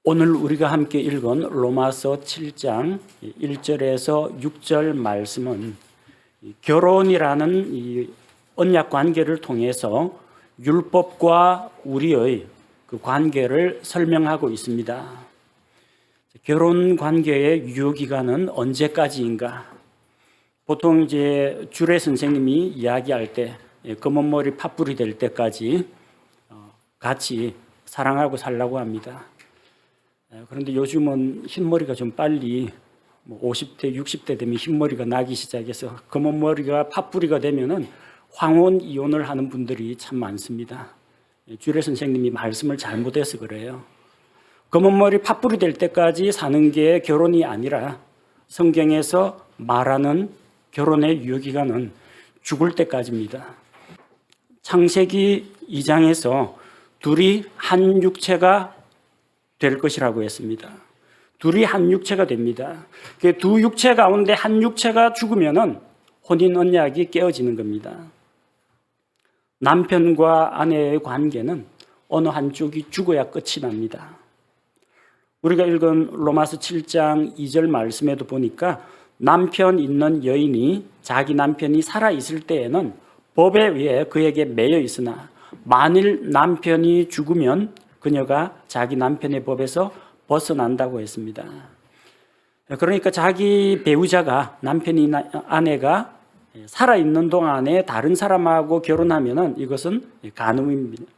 오늘 우리가 함께 읽은 로마서 7장 1절에서 6절 말씀은 결혼이라는 이 언약 관계를 통해서 율법과 우리의 그 관계를 설명하고 있습니다. 결혼 관계의 유효 기간은 언제까지인가? 보통 이제 주례 선생님이 이야기할 때 검은 머리 팥불이 될 때까지 같이 사랑하고 살라고 합니다. 그런데 요즘은 흰머리가 좀 빨리 50대, 60대 되면 흰머리가 나기 시작해서 검은 머리가 팥뿌리가 되면은 황혼 이혼을 하는 분들이 참 많습니다. 주례 선생님이 말씀을 잘못해서 그래요. 검은 머리 팥뿌리 될 때까지 사는 게 결혼이 아니라 성경에서 말하는 결혼의 유효기간은 죽을 때까지입니다. 창세기 2장에서 둘이 한 육체가 될 것이라고 했습니다. 둘이 한 육체가 됩니다. 두 육체 가운데 한 육체가 죽으면은 혼인 언약이 깨어지는 겁니다. 남편과 아내의 관계는 어느 한쪽이 죽어야 끝이 납니다. 우리가 읽은 로마서 7장 2절 말씀에도 보니까 남편 있는 여인이 자기 남편이 살아있을 때에는 법에 의해 그에게 매여 있으나 만일 남편이 죽으면 그녀가 자기 남편의 법에서 벗어난다고 했습니다. 그러니까 자기 배우자가 남편이나 아내가 살아있는 동안에 다른 사람하고 결혼하면은 이것은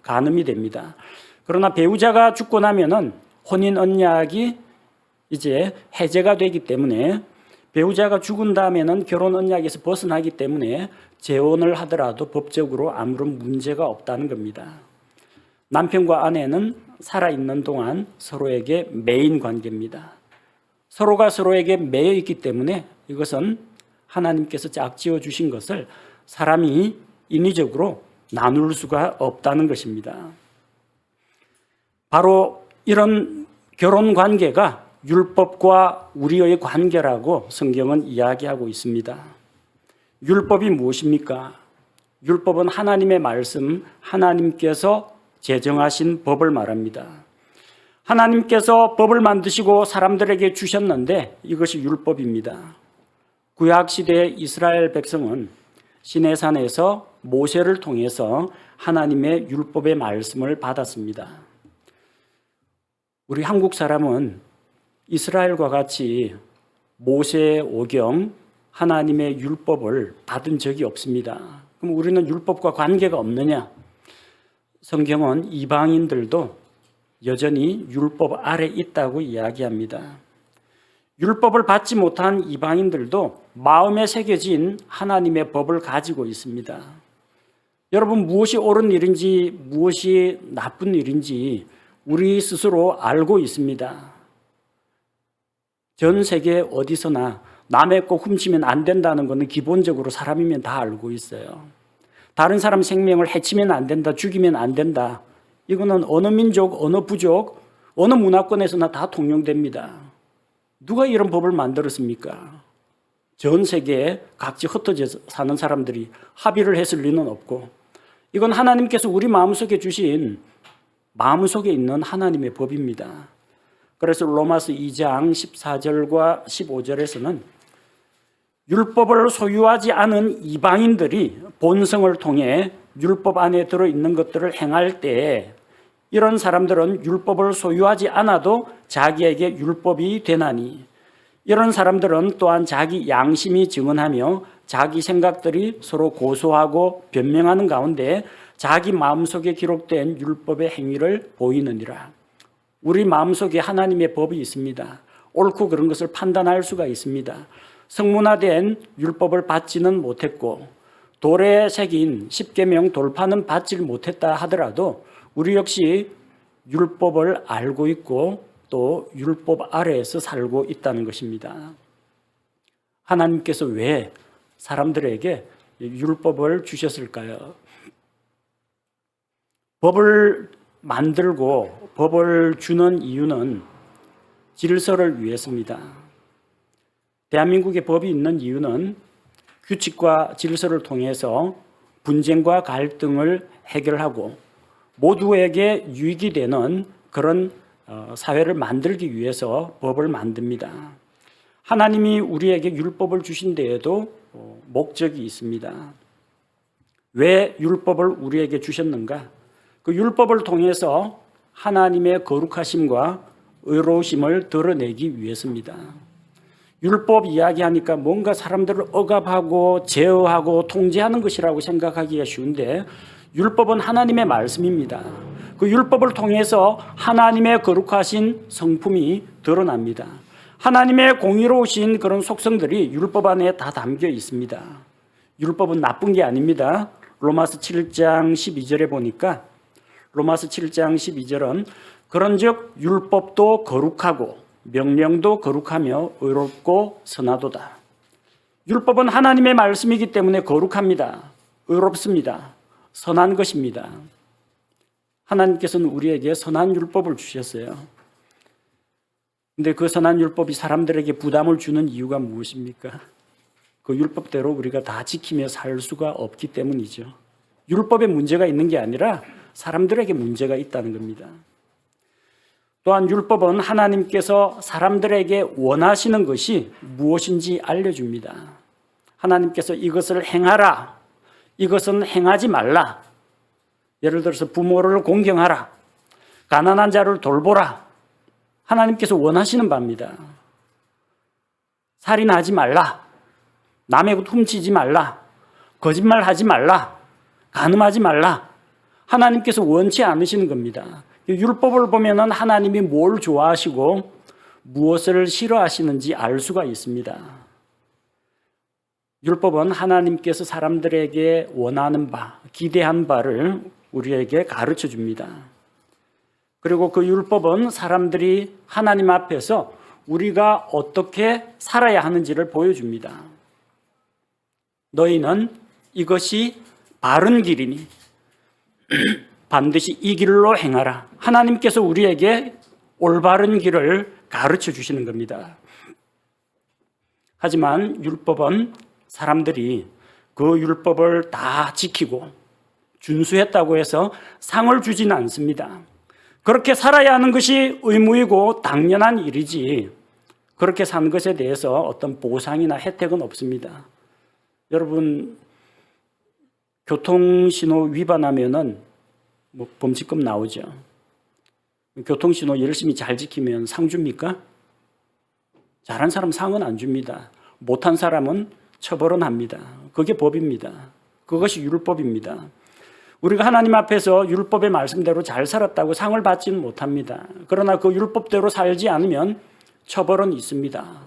간음이 됩니다. 그러나 배우자가 죽고 나면은 혼인 언약이 이제 해제가 되기 때문에 배우자가 죽은 다음에는 결혼 언약에서 벗어나기 때문에 재혼을 하더라도 법적으로 아무런 문제가 없다는 겁니다. 남편과 아내는 살아있는 동안 서로에게 매인 관계입니다. 서로가 서로에게 매여 있기 때문에 이것은 하나님께서 짝지어 주신 것을 사람이 인위적으로 나눌 수가 없다는 것입니다. 바로 이런 결혼 관계가 율법과 우리의 관계라고 성경은 이야기하고 있습니다. 율법이 무엇입니까? 율법은 하나님의 말씀, 하나님께서 제정하신 법을 말합니다. 하나님께서 법을 만드시고 사람들에게 주셨는데 이것이 율법입니다. 구약시대의 이스라엘 백성은 시내산에서 모세를 통해서 하나님의 율법의 말씀을 받았습니다. 우리 한국 사람은 이스라엘과 같이 모세의 오경, 하나님의 율법을 받은 적이 없습니다. 그럼 우리는 율법과 관계가 없느냐? 성경은 이방인들도 여전히 율법 아래 있다고 이야기합니다. 율법을 받지 못한 이방인들도 마음에 새겨진 하나님의 법을 가지고 있습니다. 여러분, 무엇이 옳은 일인지 무엇이 나쁜 일인지 우리 스스로 알고 있습니다. 전 세계 어디서나 남의 거 훔치면 안 된다는 것은 기본적으로 사람이면 다 알고 있어요. 다른 사람 생명을 해치면 안 된다, 죽이면 안 된다. 이거는 어느 민족, 어느 부족, 어느 문화권에서나 다 통용됩니다. 누가 이런 법을 만들었습니까? 전 세계에 각지 흩어져 사는 사람들이 합의를 했을 리는 없고, 이건 하나님께서 우리 마음속에 주신 마음속에 있는 하나님의 법입니다. 그래서 로마서 2장 14절과 15절에서는 율법을 소유하지 않은 이방인들이 본성을 통해 율법 안에 들어있는 것들을 행할 때 이런 사람들은 율법을 소유하지 않아도 자기에게 율법이 되나니 이런 사람들은 또한 자기 양심이 증언하며 자기 생각들이 서로 고소하고 변명하는 가운데 자기 마음속에 기록된 율법의 행위를 보이느니라. 우리 마음속에 하나님의 법이 있습니다. 옳고 그런 것을 판단할 수가 있습니다. 성문화된 율법을 받지는 못했고 돌에 새긴 십계명 돌파는 받지 못했다 하더라도 우리 역시 율법을 알고 있고 또 율법 아래에서 살고 있다는 것입니다. 하나님께서 왜 사람들에게 율법을 주셨을까요? 법을 만들고 법을 주는 이유는 질서를 위해서입니다. 대한민국에 법이 있는 이유는 규칙과 질서를 통해서 분쟁과 갈등을 해결하고 모두에게 유익이 되는 그런 사회를 만들기 위해서 법을 만듭니다. 하나님이 우리에게 율법을 주신 데에도 목적이 있습니다. 왜 율법을 우리에게 주셨는가? 그 율법을 통해서 하나님의 거룩하심과 의로우심을 드러내기 위해서입니다. 율법 이야기하니까 뭔가 사람들을 억압하고 제어하고 통제하는 것이라고 생각하기가 쉬운데 율법은 하나님의 말씀입니다. 그 율법을 통해서 하나님의 거룩하신 성품이 드러납니다. 하나님의 공의로우신 그런 속성들이 율법 안에 다 담겨 있습니다. 율법은 나쁜 게 아닙니다. 로마서 7장 12절에 보니까 로마서 7장 12절은 그런즉 율법도 거룩하고 명령도 거룩하며 의롭고 선하도다. 율법은 하나님의 말씀이기 때문에 거룩합니다. 의롭습니다. 선한 것입니다. 하나님께서는 우리에게 선한 율법을 주셨어요. 근데 그 선한 율법이 사람들에게 부담을 주는 이유가 무엇입니까? 그 율법대로 우리가 다 지키며 살 수가 없기 때문이죠. 율법에 문제가 있는 게 아니라 사람들에게 문제가 있다는 겁니다. 또한 율법은 하나님께서 사람들에게 원하시는 것이 무엇인지 알려줍니다. 하나님께서 이것을 행하라, 이것은 행하지 말라. 예를 들어서 부모를 공경하라, 가난한 자를 돌보라. 하나님께서 원하시는 바입니다. 살인하지 말라, 남의 것 훔치지 말라, 거짓말하지 말라, 간음하지 말라. 하나님께서 원치 않으시는 겁니다. 율법을 보면 하나님이 뭘 좋아하시고 무엇을 싫어하시는지 알 수가 있습니다. 율법은 하나님께서 사람들에게 원하는 바, 기대한 바를 우리에게 가르쳐 줍니다. 그리고 그 율법은 사람들이 하나님 앞에서 우리가 어떻게 살아야 하는지를 보여줍니다. 너희는 이것이 바른 길이니 반드시 이 길로 행하라. 하나님께서 우리에게 올바른 길을 가르쳐 주시는 겁니다. 하지만 율법은 사람들이 그 율법을 다 지키고 준수했다고 해서 상을 주지는 않습니다. 그렇게 살아야 하는 것이 의무이고 당연한 일이지 그렇게 산 것에 대해서 어떤 보상이나 혜택은 없습니다. 여러분, 교통신호 위반하면은 범칙금 나오죠. 교통신호 열심히 잘 지키면 상 줍니까? 잘한 사람 상은 안 줍니다. 못한 사람은 처벌은 합니다. 그게 법입니다. 그것이 율법입니다. 우리가 하나님 앞에서 율법의 말씀대로 잘 살았다고 상을 받지는 못합니다. 그러나 그 율법대로 살지 않으면 처벌은 있습니다.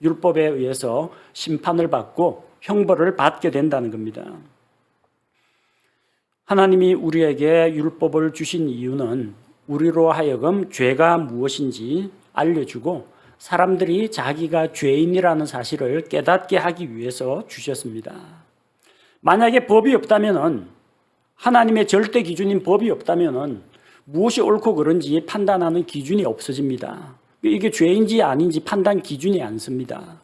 율법에 의해서 심판을 받고 형벌을 받게 된다는 겁니다. 하나님이 우리에게 율법을 주신 이유는 우리로 하여금 죄가 무엇인지 알려주고 사람들이 자기가 죄인이라는 사실을 깨닫게 하기 위해서 주셨습니다. 만약에 법이 없다면, 하나님의 절대 기준인 법이 없다면 무엇이 옳고 그른지 판단하는 기준이 없어집니다. 이게 죄인지 아닌지 판단 기준이 안 씁니다.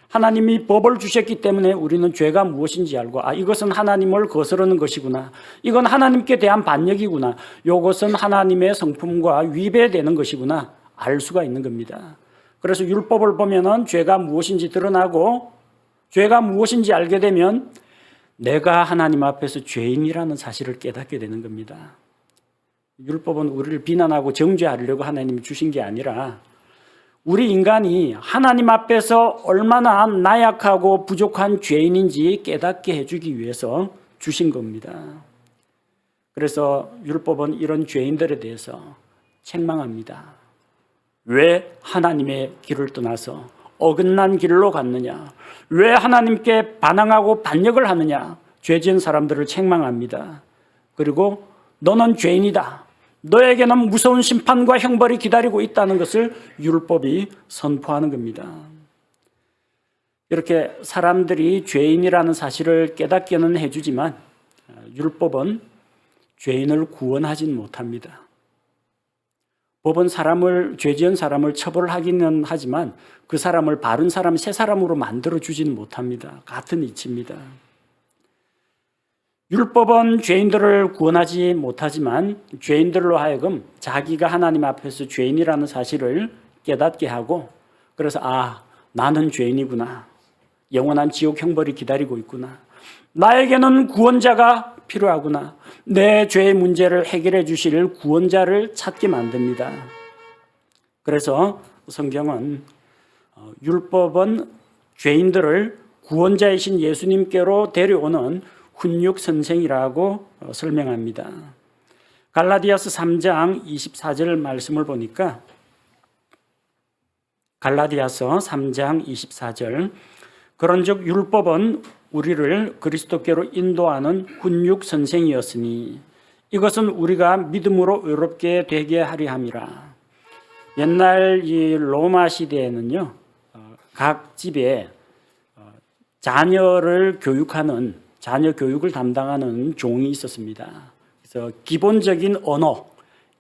하나님이 법을 주셨기 때문에 우리는 죄가 무엇인지 알고 이것은 하나님을 거스르는 것이구나. 이건 하나님께 대한 반역이구나. 이것은 하나님의 성품과 위배되는 것이구나. 알 수가 있는 겁니다. 그래서 율법을 보면은 죄가 무엇인지 드러나고 죄가 무엇인지 알게 되면 내가 하나님 앞에서 죄인이라는 사실을 깨닫게 되는 겁니다. 율법은 우리를 비난하고 정죄하려고 하나님이 주신 게 아니라 우리 인간이 하나님 앞에서 얼마나 나약하고 부족한 죄인인지 깨닫게 해주기 위해서 주신 겁니다. 그래서 율법은 이런 죄인들에 대해서 책망합니다. 왜 하나님의 길을 떠나서 어긋난 길로 갔느냐? 왜 하나님께 반항하고 반역을 하느냐? 죄 지은 사람들을 책망합니다. 그리고 너는 죄인이다. 너에게는 무서운 심판과 형벌이 기다리고 있다는 것을 율법이 선포하는 겁니다. 이렇게 사람들이 죄인이라는 사실을 깨닫게는 해주지만 율법은 죄인을 구원하진 못합니다. 법은 죄 지은 사람을 처벌하기는 하지만 그 사람을 바른 사람, 새 사람으로 만들어 주지는 못합니다. 같은 이치입니다. 율법은 죄인들을 구원하지 못하지만 죄인들로 하여금 자기가 하나님 앞에서 죄인이라는 사실을 깨닫게 하고, 그래서 나는 죄인이구나, 영원한 지옥 형벌이 기다리고 있구나, 나에게는 구원자가 필요하구나, 내 죄의 문제를 해결해 주실 구원자를 찾게 만듭니다. 그래서 성경은 율법은 죄인들을 구원자이신 예수님께로 데려오는 훈육 선생이라고 설명합니다. 갈라디아서 3장 24절 말씀을 보니까, 갈라디아서 3장 24절, 그런즉 율법은 우리를 그리스도께로 인도하는 훈육 선생이었으니 이것은 우리가 믿음으로 의롭게 되게 하려 함이라. 옛날 이 로마 시대에는요, 각 집에 자녀를 교육하는, 자녀 교육을 담당하는 종이 있었습니다. 그래서 기본적인 언어,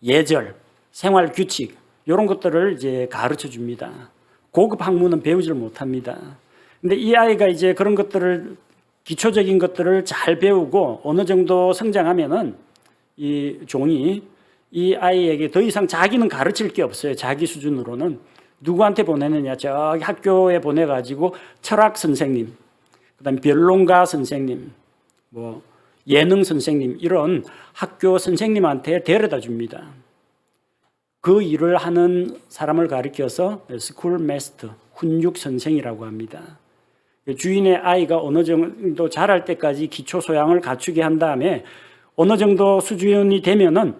예절, 생활 규칙 이런 것들을 이제 가르쳐 줍니다. 고급 학문은 배우질 못합니다. 근데 이 아이가 이제 그런 것들을, 기초적인 것들을 잘 배우고 어느 정도 성장하면은 이 종이 이 아이에게 더 이상 자기는 가르칠 게 없어요. 자기 수준으로는. 누구한테 보내느냐? 저기 학교에 보내가지고 철학 선생님, 그다음에 변론가 선생님, 뭐 예능 선생님, 이런 학교 선생님한테 데려다 줍니다. 그 일을 하는 사람을 가리켜서 스쿨 마스터, 훈육 선생이라고 합니다. 주인의 아이가 어느 정도 자랄 때까지 기초 소양을 갖추게 한 다음에 어느 정도 수준이 되면은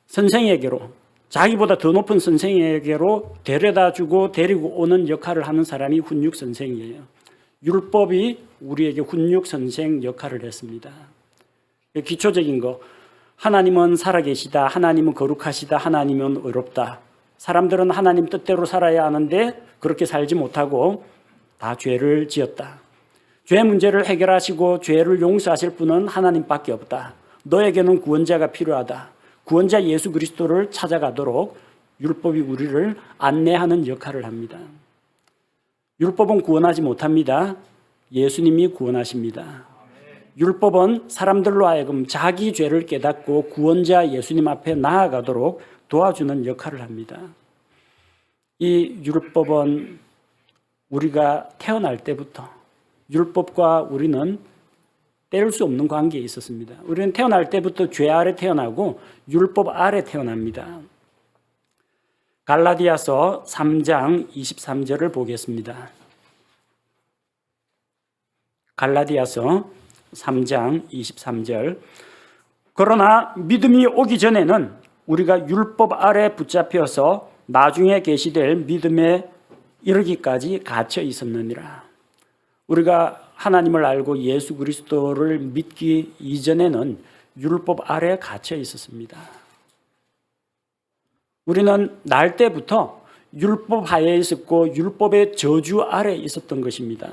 선생에게로, 자기보다 더 높은 선생에게로 데려다 주고 데리고 오는 역할을 하는 사람이 훈육 선생이에요. 율법이 우리에게 훈육 선생 역할을 했습니다. 기초적인 거, 하나님은 살아계시다, 하나님은 거룩하시다, 하나님은 의롭다. 사람들은 하나님 뜻대로 살아야 하는데 그렇게 살지 못하고 다 죄를 지었다. 죄 문제를 해결하시고 죄를 용서하실 분은 하나님밖에 없다. 너에게는 구원자가 필요하다. 구원자 예수 그리스도를 찾아가도록 율법이 우리를 안내하는 역할을 합니다. 율법은 구원하지 못합니다. 예수님이 구원하십니다. 율법은 사람들로 하여금 자기 죄를 깨닫고 구원자 예수님 앞에 나아가도록 도와주는 역할을 합니다. 이 율법은 우리가 태어날 때부터 율법과 우리는 뗄 수 없는 관계에 있었습니다. 우리는 태어날 때부터 죄 아래 태어나고 율법 아래 태어납니다. 갈라디아서 3장 23절을 보겠습니다. 갈라디아서 3장 23절. 그러나 믿음이 오기 전에는 우리가 율법 아래 붙잡혀서 나중에 계시될 믿음에 이르기까지 갇혀 있었느니라. 우리가 하나님을 알고 예수 그리스도를 믿기 이전에는 율법 아래 갇혀 있었습니다. 우리는 날 때부터 율법 하에 있었고 율법의 저주 아래 있었던 것입니다.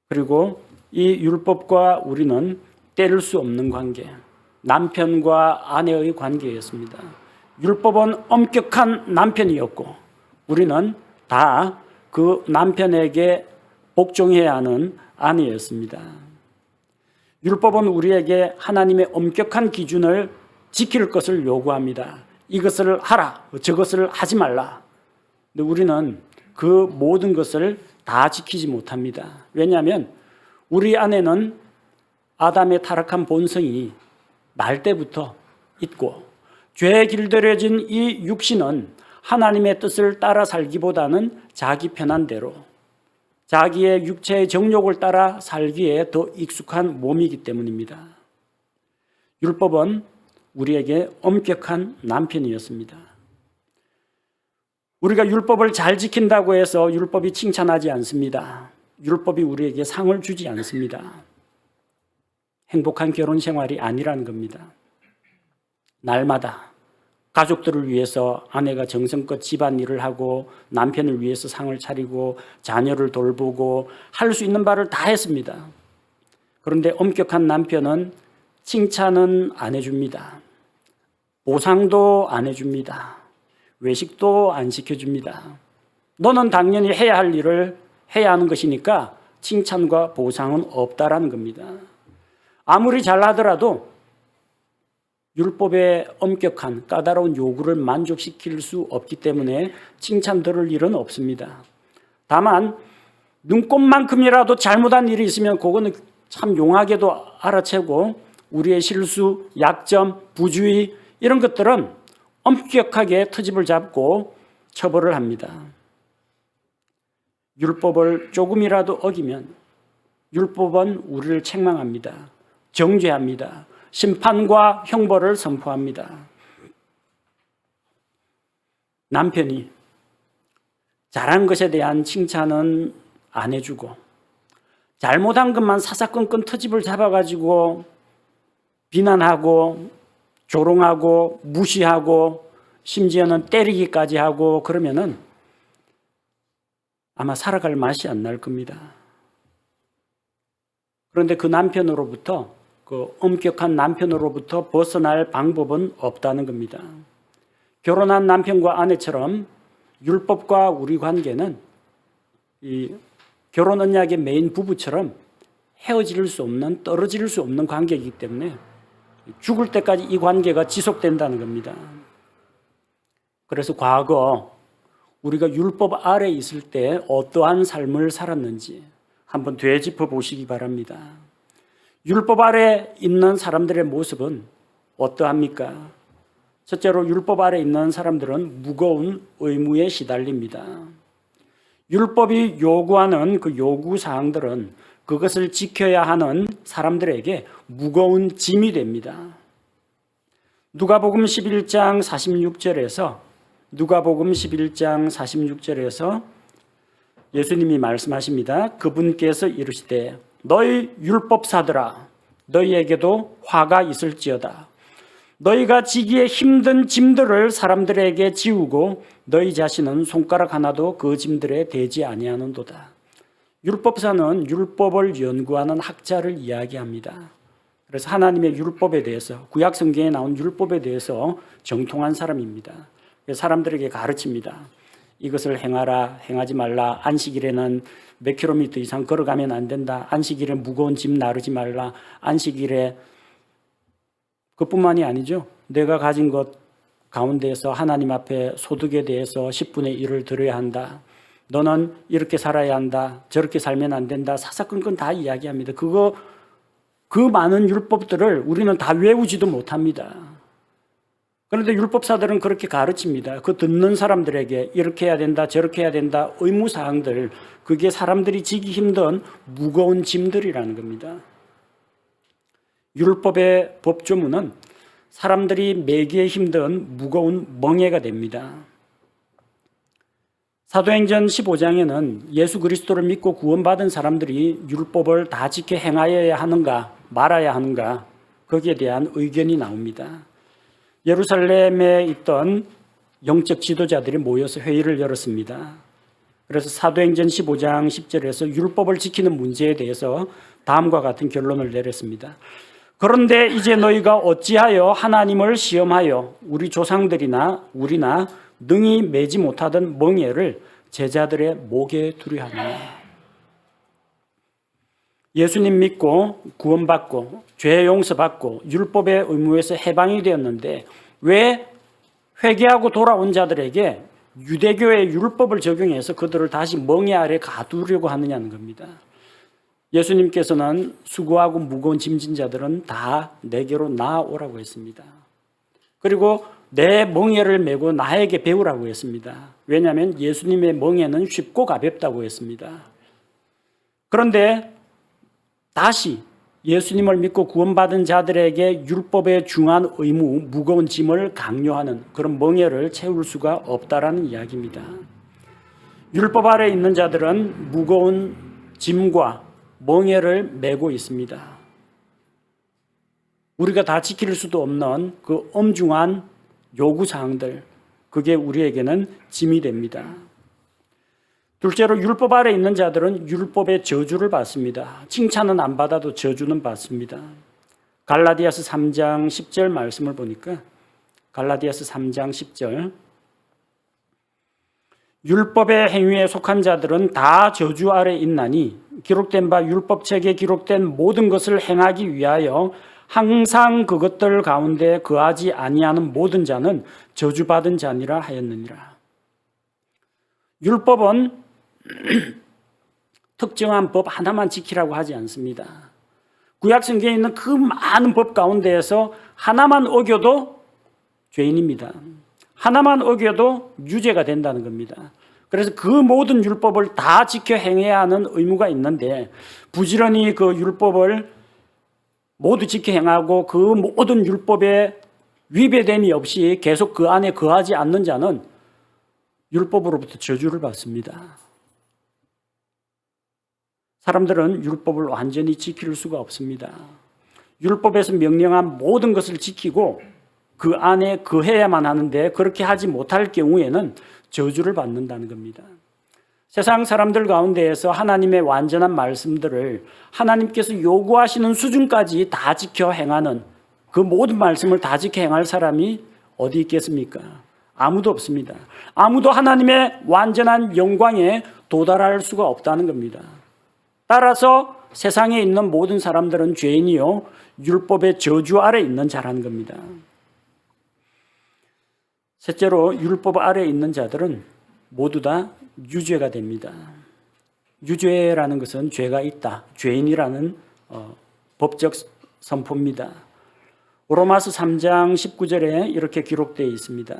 그리고 이 율법과 우리는 뗄 수 없는 관계, 남편과 아내의 관계였습니다. 율법은 엄격한 남편이었고 우리는 다 그 남편에게 복종해야 하는 아내였습니다. 율법은 우리에게 하나님의 엄격한 기준을 지킬 것을 요구합니다. 이것을 하라, 저것을 하지 말라. 근데 우리는 그 모든 것을 다 지키지 못합니다. 왜냐하면 우리 안에는 아담의 타락한 본성이 날 때부터 있고 죄에 길들여진 이 육신은 하나님의 뜻을 따라 살기보다는 자기 편한 대로 자기의 육체의 정욕을 따라 살기에 더 익숙한 몸이기 때문입니다. 율법은 우리에게 엄격한 남편이었습니다. 우리가 율법을 잘 지킨다고 해서 율법이 칭찬하지 않습니다. 율법이 우리에게 상을 주지 않습니다. 행복한 결혼 생활이 아니라는 겁니다. 날마다 가족들을 위해서 아내가 정성껏 집안일을 하고 남편을 위해서 상을 차리고 자녀를 돌보고 할 수 있는 바를 다 했습니다. 그런데 엄격한 남편은 칭찬은 안 해줍니다. 보상도 안 해줍니다. 외식도 안 시켜줍니다. 너는 당연히 해야 할 일을 해야 하는 것이니까 칭찬과 보상은 없다라는 겁니다. 아무리 잘하더라도 율법의 엄격한 까다로운 요구를 만족시킬 수 없기 때문에 칭찬 들을 일은 없습니다. 다만 눈꼽만큼이라도 잘못한 일이 있으면 그거는 참 용하게도 알아채고 우리의 실수, 약점, 부주의 이런 것들은 엄격하게 트집을 잡고 처벌을 합니다. 율법을 조금이라도 어기면 율법은 우리를 책망합니다. 정죄합니다. 심판과 형벌을 선포합니다. 남편이 잘한 것에 대한 칭찬은 안 해주고 잘못한 것만 사사건건 트집을 잡아가지고 비난하고 조롱하고 무시하고 심지어는 때리기까지 하고 그러면은 아마 살아갈 맛이 안 날 겁니다. 그런데 그 남편으로부터 그 엄격한 남편으로부터 벗어날 방법은 없다는 겁니다. 결혼한 남편과 아내처럼 율법과 우리 관계는 이 결혼 언약의 메인 부부처럼 헤어질 수 없는 떨어질 수 없는 관계이기 때문에 죽을 때까지 이 관계가 지속된다는 겁니다. 그래서 과거 우리가 율법 아래에 있을 때 어떠한 삶을 살았는지 한번 되짚어 보시기 바랍니다. 율법 아래 있는 사람들의 모습은 어떠합니까? 첫째로 율법 아래 있는 사람들은 무거운 의무에 시달립니다. 율법이 요구하는 그 요구 사항들은 그것을 지켜야 하는 사람들에게 무거운 짐이 됩니다. 누가복음 11장 46절에서 예수님이 말씀하십니다. 그분께서 이르시되 너희 율법사들아 너희에게도 화가 있을지어다. 너희가 지기에 힘든 짐들을 사람들에게 지우고 너희 자신은 손가락 하나도 그 짐들에 대지 아니하는도다. 율법사는 율법을 연구하는 학자를 이야기합니다. 그래서 하나님의 율법에 대해서 구약 성경에 나온 율법에 대해서 정통한 사람입니다. 사람들에게 가르칩니다. 이것을 행하라, 행하지 말라. 안식일에는 몇 킬로미터 이상 걸어가면 안 된다. 안식일에 무거운 짐 나르지 말라. 안식일에 그뿐만이 아니죠. 내가 가진 것 가운데에서 하나님 앞에 소득에 대해서 10분의 1을 드려야 한다. 너는 이렇게 살아야 한다. 저렇게 살면 안 된다. 사사건건 다 이야기합니다. 그 많은 율법들을 우리는 다 외우지도 못합니다. 그런데 율법사들은 그렇게 가르칩니다. 그 듣는 사람들에게 이렇게 해야 된다, 저렇게 해야 된다, 의무사항들, 그게 사람들이 지기 힘든 무거운 짐들이라는 겁니다. 율법의 법조문은 사람들이 매기에 힘든 무거운 멍에가 됩니다. 사도행전 15장에는 예수 그리스도를 믿고 구원받은 사람들이 율법을 다 지켜 행하여야 하는가 말아야 하는가 거기에 대한 의견이 나옵니다. 예루살렘에 있던 영적 지도자들이 모여서 회의를 열었습니다. 그래서 사도행전 15장 10절에서 율법을 지키는 문제에 대해서 다음과 같은 결론을 내렸습니다. 그런데 이제 너희가 어찌하여 하나님을 시험하여 우리 조상들이나 우리나 능히 매지 못하던 멍에를 제자들의 목에 두려 하느냐. 예수님 믿고 구원받고 죄 용서받고 율법의 의무에서 해방이 되었는데 왜 회개하고 돌아온 자들에게 유대교의 율법을 적용해서 그들을 다시 멍에 아래 가두려고 하느냐는 겁니다. 예수님께서는 수고하고 무거운 짐진 자들은 다 내게로 나아오라고 했습니다. 그리고 내 멍에를 메고 나에게 배우라고 했습니다. 왜냐하면 예수님의 멍에는 쉽고 가볍다고 했습니다. 그런데 다시 예수님을 믿고 구원받은 자들에게 율법의 중한 의무, 무거운 짐을 강요하는 그런 멍에를 채울 수가 없다라는 이야기입니다. 율법 아래 있는 자들은 무거운 짐과 멍에를 메고 있습니다. 우리가 다 지킬 수도 없는 그 엄중한 요구사항들, 그게 우리에게는 짐이 됩니다. 둘째로 율법 아래 있는 자들은 율법의 저주를 받습니다. 칭찬은 안 받아도 저주는 받습니다. 갈라디아서 3장 10절 말씀을 보니까 갈라디아서 3장 10절 율법의 행위에 속한 자들은 다 저주 아래 있나니 기록된 바 율법책에 기록된 모든 것을 행하기 위하여 항상 그것들 가운데 거하지 아니하는 모든 자는 저주받은 자니라 하였느니라. 율법은 특정한 법 하나만 지키라고 하지 않습니다. 구약 성경에 있는 그 많은 법 가운데에서 하나만 어겨도 죄인입니다. 하나만 어겨도 유죄가 된다는 겁니다. 그래서 그 모든 율법을 다 지켜 행해야 하는 의무가 있는데 부지런히 그 율법을 모두 지켜 행하고 그 모든 율법에 위배됨이 없이 계속 그 안에 거하지 않는 자는 율법으로부터 저주를 받습니다. 사람들은 율법을 완전히 지킬 수가 없습니다. 율법에서 명령한 모든 것을 지키고 그 안에 거해야만 하는데 그렇게 하지 못할 경우에는 저주를 받는다는 겁니다. 세상 사람들 가운데에서 하나님의 완전한 말씀들을 하나님께서 요구하시는 수준까지 다 지켜 행하는 그 모든 말씀을 다 지켜 행할 사람이 어디 있겠습니까? 아무도 없습니다. 아무도 하나님의 완전한 영광에 도달할 수가 없다는 겁니다. 따라서 세상에 있는 모든 사람들은 죄인이요 율법의 저주 아래 있는 자라는 겁니다. 셋째로 율법 아래 있는 자들은 모두 다 유죄가 됩니다. 유죄라는 것은 죄가 있다, 죄인이라는 법적 선포입니다. 로마서 3장 19절에 이렇게 기록되어 있습니다.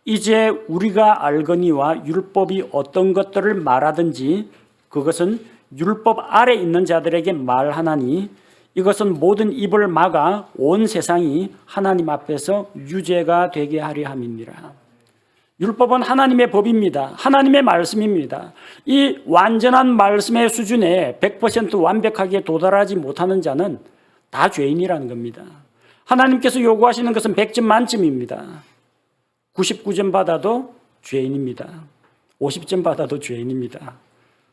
이제 우리가 알거니와 율법이 어떤 것들을 말하든지 그것은 율법 아래 있는 자들에게 말하나니 이것은 모든 입을 막아 온 세상이 하나님 앞에서 유죄가 되게 하려 함이니라. 율법은 하나님의 법입니다. 하나님의 말씀입니다. 이 완전한 말씀의 수준에 100% 완벽하게 도달하지 못하는 자는 다 죄인이라는 겁니다. 하나님께서 요구하시는 것은 100점 만점입니다. 99점 받아도 죄인입니다. 50점 받아도 죄인입니다.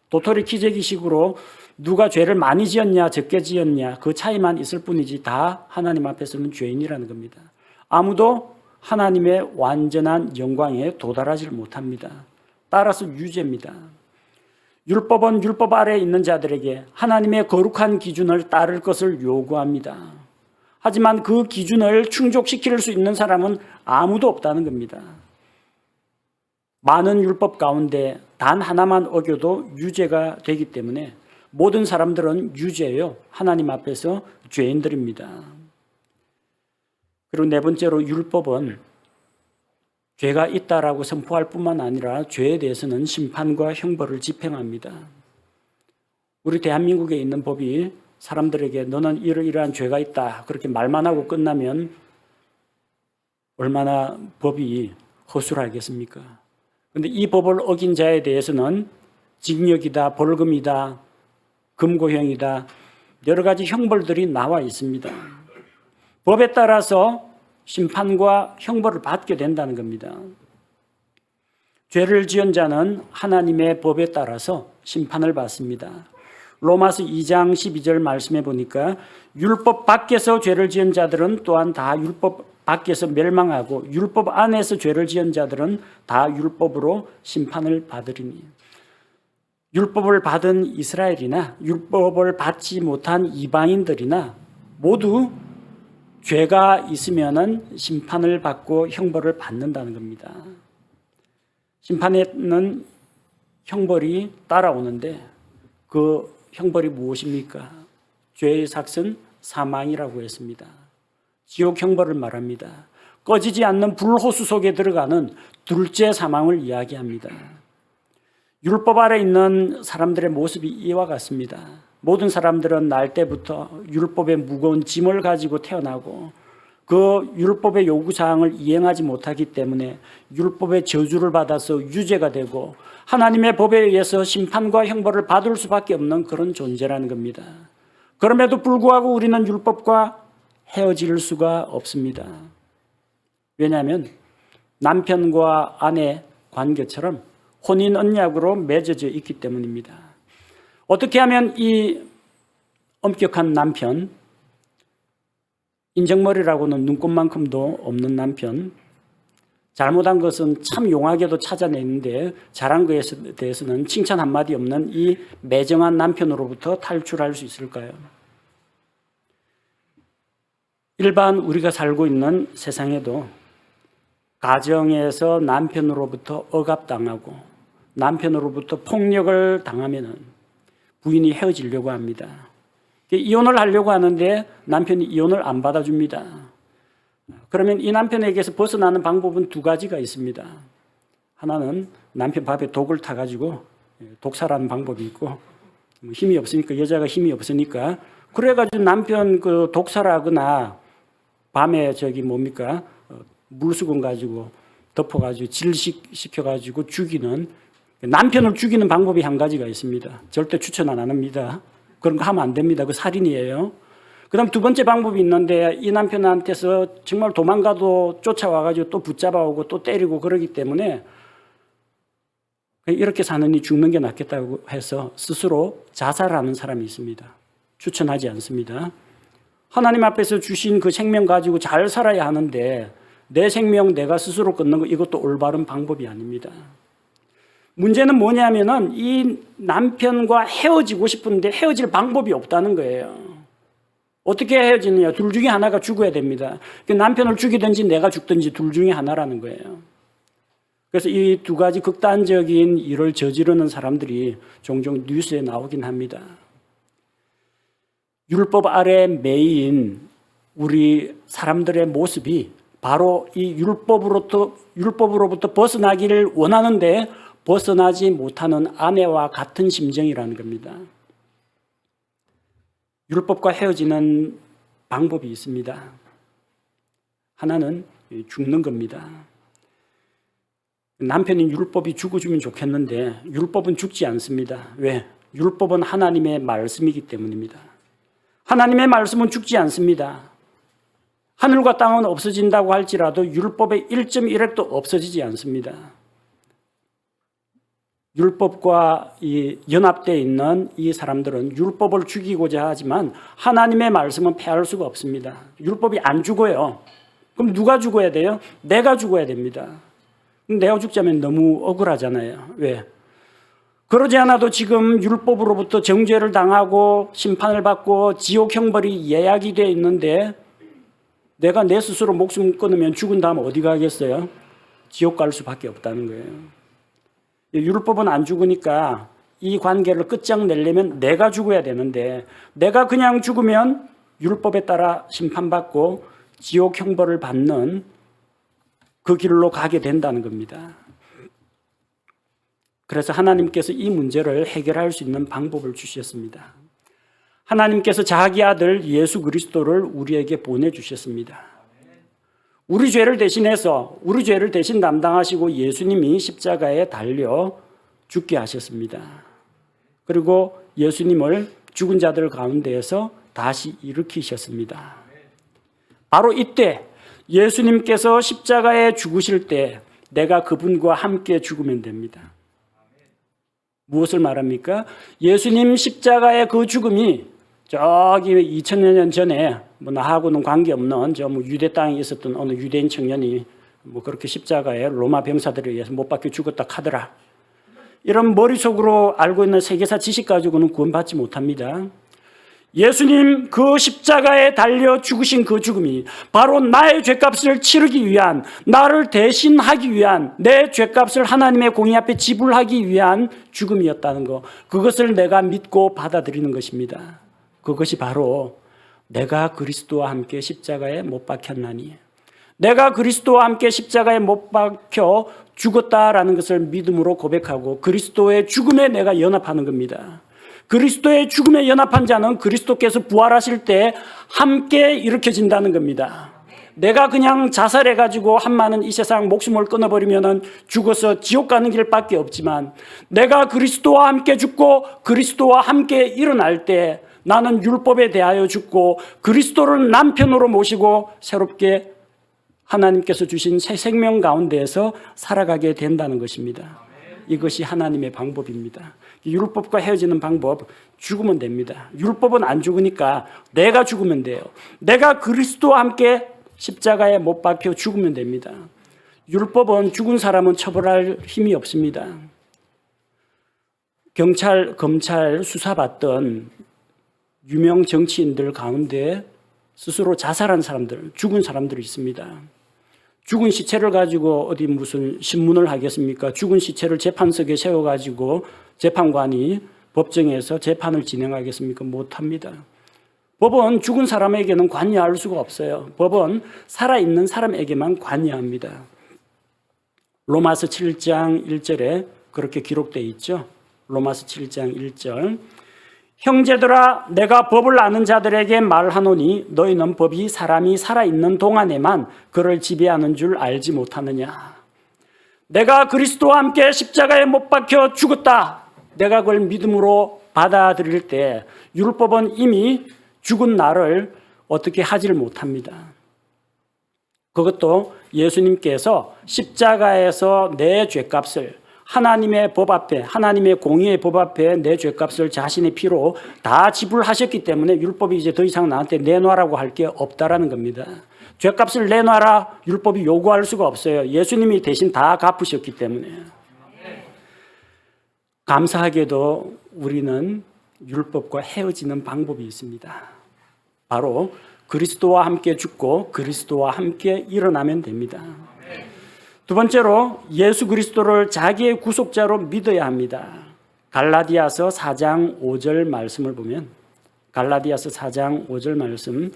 도토리 키재기식으로 누가 죄를 많이 지었냐 적게 지었냐 그 차이만 있을 뿐이지 다 하나님 앞에서는 죄인이라는 겁니다. 아무도 하나님의 완전한 영광에 도달하지 못합니다. 따라서 유죄입니다. 율법은 율법 아래에 있는 자들에게 하나님의 거룩한 기준을 따를 것을 요구합니다. 하지만 그 기준을 충족시킬 수 있는 사람은 아무도 없다는 겁니다. 많은 율법 가운데 단 하나만 어겨도 유죄가 되기 때문에 모든 사람들은 유죄요. 하나님 앞에서 죄인들입니다. 그리고 네 번째로 율법은 죄가 있다라고 선포할 뿐만 아니라 죄에 대해서는 심판과 형벌을 집행합니다. 우리 대한민국에 있는 법이 사람들에게 너는 이러이러한 죄가 있다 그렇게 말만 하고 끝나면 얼마나 법이 허술하겠습니까? 그런데 이 법을 어긴 자에 대해서는 징역이다, 벌금이다, 금고형이다 여러 가지 형벌들이 나와 있습니다. 법에 따라서 심판과 형벌을 받게 된다는 겁니다. 죄를 지은 자는 하나님의 법에 따라서 심판을 받습니다. 로마서 2장 12절 말씀해 보니까 율법 밖에서 죄를 지은 자들은 또한 다 율법 밖에서 멸망하고 율법 안에서 죄를 지은 자들은 다 율법으로 심판을 받으리니. 율법을 받은 이스라엘이나 율법을 받지 못한 이방인들이나 모두 죄가 있으면은 심판을 받고 형벌을 받는다는 겁니다. 심판에는 형벌이 따라오는데 그 형벌이 무엇입니까? 죄의 삭은 사망이라고 했습니다. 지옥 형벌을 말합니다. 꺼지지 않는 불호수 속에 들어가는 둘째 사망을 이야기합니다. 율법 아래 있는 사람들의 모습이 이와 같습니다. 모든 사람들은 날 때부터 율법의 무거운 짐을 가지고 태어나고 그 율법의 요구사항을 이행하지 못하기 때문에 율법의 저주를 받아서 유죄가 되고 하나님의 법에 의해서 심판과 형벌을 받을 수밖에 없는 그런 존재라는 겁니다. 그럼에도 불구하고 우리는 율법과 헤어질 수가 없습니다. 왜냐하면 남편과 아내 관계처럼 혼인 언약으로 맺어져 있기 때문입니다. 어떻게 하면 이 엄격한 남편, 인정머리라고는 눈곱만큼도 없는 남편, 잘못한 것은 참 용하게도 찾아내는데 잘한 것에 대해서는 칭찬 한마디 없는 이 매정한 남편으로부터 탈출할 수 있을까요? 일반 우리가 살고 있는 세상에도 가정에서 남편으로부터 억압당하고 남편으로부터 폭력을 당하면 부인이 헤어지려고 합니다. 이혼을 하려고 하는데 남편이 이혼을 안 받아줍니다. 그러면 이 남편에게서 벗어나는 방법은 두 가지가 있습니다. 하나는 남편 밥에 독을 타가지고 독살하는 방법이 있고, 힘이 없으니까, 여자가 힘이 없으니까 그래가지고 남편 그 독살하거나 밤에 물수건 가지고 덮어가지고 질식시켜가지고 죽이는, 남편을 죽이는 방법이 한 가지가 있습니다. 절대 추천 안 합니다. 그런 거 하면 안 됩니다. 그 살인이에요. 그 다음 두 번째 방법이 있는데, 이 남편한테서 정말 도망가도 쫓아와가지고 또 붙잡아오고 또 때리고 그러기 때문에 이렇게 사느니 죽는 게 낫겠다고 해서 스스로 자살하는 사람이 있습니다. 추천하지 않습니다. 하나님 앞에서 주신 그 생명 가지고 잘 살아야 하는데 내 생명 내가 스스로 끊는 거, 이것도 올바른 방법이 아닙니다. 문제는 뭐냐면은 이 남편과 헤어지고 싶은데 헤어질 방법이 없다는 거예요. 어떻게 헤어지느냐? 둘 중에 하나가 죽어야 됩니다. 남편을 죽이든지 내가 죽든지 둘 중에 하나라는 거예요. 그래서 이 두 가지 극단적인 일을 저지르는 사람들이 종종 뉴스에 나오긴 합니다. 율법 아래 매인 우리 사람들의 모습이 바로 이 율법으로부터 벗어나기를 원하는데 벗어나지 못하는 아내와 같은 심정이라는 겁니다. 율법과 헤어지는 방법이 있습니다. 하나는 죽는 겁니다. 남편인 율법이 죽어주면 좋겠는데 율법은 죽지 않습니다. 왜? 율법은 하나님의 말씀이기 때문입니다. 하나님의 말씀은 죽지 않습니다. 하늘과 땅은 없어진다고 할지라도 율법의 1.1획도 없어지지 않습니다. 율법과 연합되어 있는 이 사람들은 율법을 죽이고자 하지만 하나님의 말씀은 폐할 수가 없습니다. 율법이 안 죽어요. 그럼 누가 죽어야 돼요? 내가 죽어야 됩니다. 내가 죽자면 너무 억울하잖아요. 왜? 그러지 않아도 지금 율법으로부터 정죄를 당하고 심판을 받고 지옥 형벌이 예약이 되어 있는데 내가 내 스스로 목숨 끊으면 죽은 다음 어디 가겠어요? 지옥 갈 수밖에 없다는 거예요. 율법은 안 죽으니까 이 관계를 끝장내려면 내가 죽어야 되는데 내가 그냥 죽으면 율법에 따라 심판받고 지옥 형벌을 받는 그 길로 가게 된다는 겁니다. 그래서 하나님께서 이 문제를 해결할 수 있는 방법을 주셨습니다. 하나님께서 자기 아들 예수 그리스도를 우리에게 보내주셨습니다. 우리 죄를 대신해서 우리 죄를 대신 담당하시고 예수님이 십자가에 달려 죽게 하셨습니다. 그리고 예수님을 죽은 자들 가운데에서 다시 일으키셨습니다. 바로 이때 예수님께서 십자가에 죽으실 때 내가 그분과 함께 죽으면 됩니다. 무엇을 말합니까? 예수님 십자가의 그 죽음이 저기 2000여 년 전에 나하고는 관계없는 유대 땅에 있었던 어느 유대인 청년이 그렇게 십자가에 로마 병사들에 의해서 못 박혀 죽었다 하더라. 이런 머릿속으로 알고 있는 세계사 지식 가지고는 구원받지 못합니다. 예수님 그 십자가에 달려 죽으신 그 죽음이 바로 나의 죄값을 치르기 위한, 나를 대신하기 위한, 내 죄값을 하나님의 공의 앞에 지불하기 위한 죽음이었다는 것, 그것을 내가 믿고 받아들이는 것입니다. 그것이 바로 내가 그리스도와 함께 십자가에 못 박혔나니, 내가 그리스도와 함께 십자가에 못 박혀 죽었다라는 것을 믿음으로 고백하고 그리스도의 죽음에 내가 연합하는 겁니다. 그리스도의 죽음에 연합한 자는 그리스도께서 부활하실 때 함께 일으켜진다는 겁니다. 내가 그냥 자살해가지고 한마는 이 세상 목숨을 끊어버리면 죽어서 지옥 가는 길밖에 없지만 내가 그리스도와 함께 죽고 그리스도와 함께 일어날 때 나는 율법에 대하여 죽고 그리스도를 남편으로 모시고 새롭게 하나님께서 주신 새 생명 가운데에서 살아가게 된다는 것입니다. 이것이 하나님의 방법입니다. 율법과 헤어지는 방법, 죽으면 됩니다. 율법은 안 죽으니까 내가 죽으면 돼요. 내가 그리스도와 함께 십자가에 못 박혀 죽으면 됩니다. 율법은 죽은 사람은 처벌할 힘이 없습니다. 경찰, 검찰 수사받던 유명 정치인들 가운데 스스로 자살한 사람들, 죽은 사람들이 있습니다. 죽은 시체를 가지고 어디 무슨 신문을 하겠습니까? 죽은 시체를 재판석에 세워가지고 재판관이 법정에서 재판을 진행하겠습니까? 못합니다. 법은 죽은 사람에게는 관여할 수가 없어요. 법은 살아있는 사람에게만 관여합니다. 로마서 7장 1절에 그렇게 기록되어 있죠. 로마서 7장 1절. 형제들아, 내가 법을 아는 자들에게 말하노니 너희는 법이 사람이 살아있는 동안에만 그를 지배하는 줄 알지 못하느냐. 내가 그리스도와 함께 십자가에 못 박혀 죽었다. 내가 그걸 믿음으로 받아들일 때 율법은 이미 죽은 나를 어떻게 하지를 못합니다. 그것도 예수님께서 십자가에서 내 죄값을 하나님의 법 앞에, 하나님의 공의의 법 앞에 내 죄값을 자신의 피로 다 지불하셨기 때문에 율법이 이제 더 이상 나한테 내놔라고 할 게 없다라는 겁니다. 죄값을 내놔라 율법이 요구할 수가 없어요. 예수님이 대신 다 갚으셨기 때문에. 감사하게도 우리는 율법과 헤어지는 방법이 있습니다. 바로 그리스도와 함께 죽고 그리스도와 함께 일어나면 됩니다. 두 번째로 예수 그리스도를 자기의 구속자로 믿어야 합니다. 갈라디아서 4장 5절 말씀을 보면 갈라디아서 4장 5절 말씀,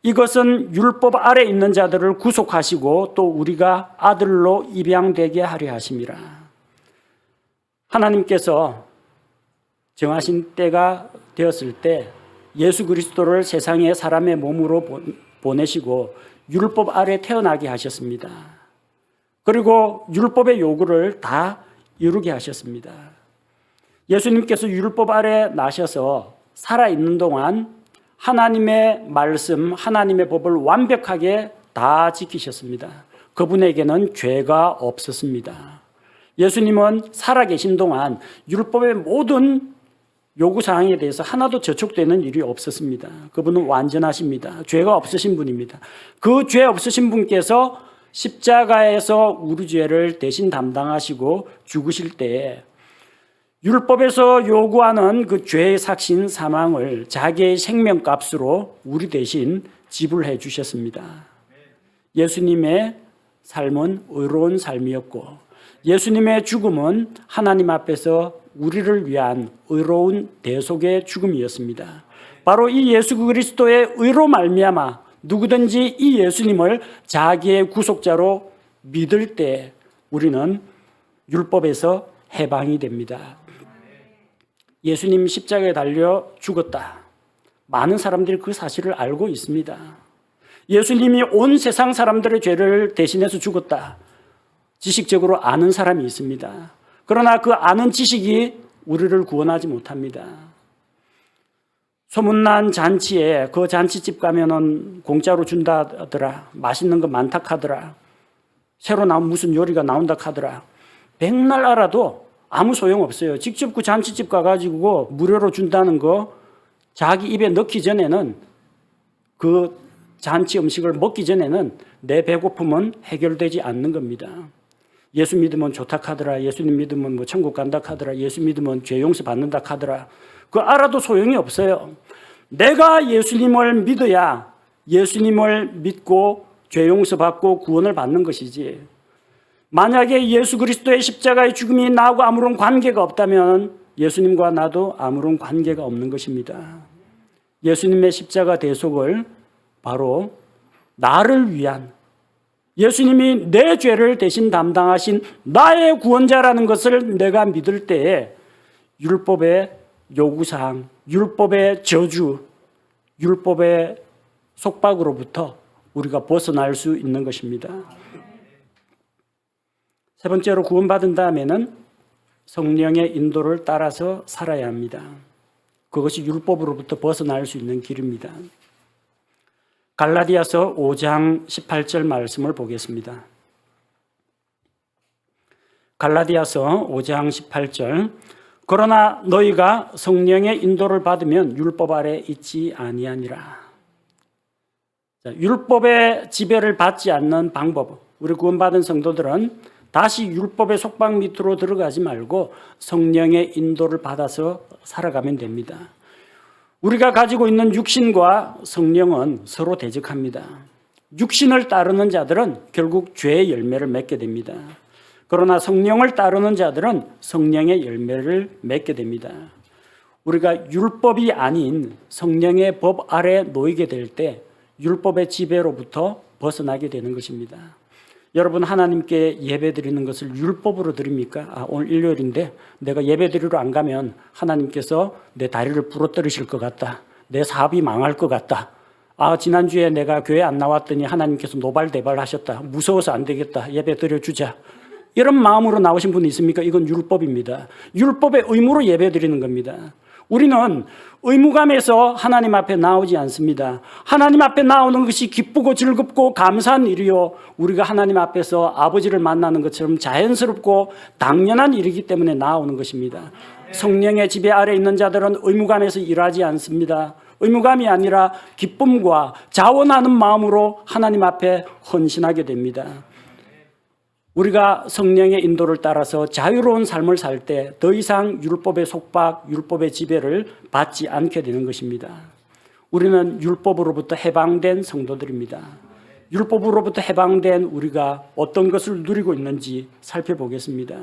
이것은 율법 아래 있는 자들을 구속하시고 또 우리가 아들로 입양되게 하려 하심이라. 하나님께서 정하신 때가 되었을 때 예수 그리스도를 세상에 사람의 몸으로 보내시고 율법 아래 태어나게 하셨습니다. 그리고 율법의 요구를 다 이루게 하셨습니다. 예수님께서 율법 아래 나셔서 살아있는 동안 하나님의 말씀, 하나님의 법을 완벽하게 다 지키셨습니다. 그분에게는 죄가 없었습니다. 예수님은 살아계신 동안 율법의 모든 요구사항에 대해서 하나도 저촉되는 일이 없었습니다. 그분은 완전하십니다. 죄가 없으신 분입니다. 그 죄 없으신 분께서 십자가에서 우리 죄를 대신 담당하시고 죽으실 때에 율법에서 요구하는 그 죄의 삭신 사망을 자기의 생명값으로 우리 대신 지불해 주셨습니다. 예수님의 삶은 의로운 삶이었고 예수님의 죽음은 하나님 앞에서 우리를 위한 의로운 대속의 죽음이었습니다. 바로 이 예수 그리스도의 의로 말미암아 누구든지 이 예수님을 자기의 구속자로 믿을 때 우리는 율법에서 해방이 됩니다. 예수님 십자가에 달려 죽었다. 많은 사람들이 그 사실을 알고 있습니다. 예수님이 온 세상 사람들의 죄를 대신해서 죽었다. 지식적으로 아는 사람이 있습니다. 그러나 그 아는 지식이 우리를 구원하지 못합니다. 소문난 잔치에 그 잔치집 가면은 공짜로 준다더라. 맛있는 거 많다 하더라. 새로 나온 무슨 요리가 나온다 하더라. 백날 알아도 아무 소용없어요. 직접 그 잔치집 가가지고 무료로 준다는 거 자기 입에 넣기 전에는 그 잔치 음식을 먹기 전에는 내 배고픔은 해결되지 않는 겁니다. 예수 믿으면 좋다 하더라. 예수님 믿으면 뭐 천국 간다 하더라. 예수 믿으면 죄 용서 받는다 하더라. 그거 알아도 소용이 없어요. 내가 예수님을 믿어야 예수님을 믿고 죄 용서 받고 구원을 받는 것이지. 만약에 예수 그리스도의 십자가의 죽음이 나하고 아무런 관계가 없다면 예수님과 나도 아무런 관계가 없는 것입니다. 예수님의 십자가 대속을 바로 나를 위한 예수님이 내 죄를 대신 담당하신 나의 구원자라는 것을 내가 믿을 때에 율법의 요구사항, 율법의 저주, 율법의 속박으로부터 우리가 벗어날 수 있는 것입니다. 세 번째로 구원받은 다음에는 성령의 인도를 따라서 살아야 합니다. 그것이 율법으로부터 벗어날 수 있는 길입니다. 갈라디아서 5장 18절 말씀을 보겠습니다. 갈라디아서 5장 18절, 그러나 너희가 성령의 인도를 받으면 율법 아래 있지 아니하니라. 율법의 지배를 받지 않는 방법, 우리 구원받은 성도들은 다시 율법의 속박 밑으로 들어가지 말고 성령의 인도를 받아서 살아가면 됩니다. 우리가 가지고 있는 육신과 성령은 서로 대적합니다. 육신을 따르는 자들은 결국 죄의 열매를 맺게 됩니다. 그러나 성령을 따르는 자들은 성령의 열매를 맺게 됩니다. 우리가 율법이 아닌 성령의 법 아래 놓이게 될 때 율법의 지배로부터 벗어나게 되는 것입니다. 여러분, 하나님께 예배드리는 것을 율법으로 드립니까? 오늘 일요일인데 내가 예배드리러 안 가면 하나님께서 내 다리를 부러뜨리실 것 같다. 내 사업이 망할 것 같다. 지난주에 내가 교회 안 나왔더니 하나님께서 노발대발 하셨다. 무서워서 안 되겠다. 예배 드려주자. 이런 마음으로 나오신 분이 있습니까? 이건 율법입니다. 율법의 의무로 예배 드리는 겁니다. 우리는 의무감에서 하나님 앞에 나오지 않습니다. 하나님 앞에 나오는 것이 기쁘고 즐겁고 감사한 일이요, 우리가 하나님 앞에서 아버지를 만나는 것처럼 자연스럽고 당연한 일이기 때문에 나오는 것입니다. 성령의 지배 아래 있는 자들은 의무감에서 일하지 않습니다. 의무감이 아니라 기쁨과 자원하는 마음으로 하나님 앞에 헌신하게 됩니다. 우리가 성령의 인도를 따라서 자유로운 삶을 살 때 더 이상 율법의 속박, 율법의 지배를 받지 않게 되는 것입니다. 우리는 율법으로부터 해방된 성도들입니다. 율법으로부터 해방된 우리가 어떤 것을 누리고 있는지 살펴보겠습니다.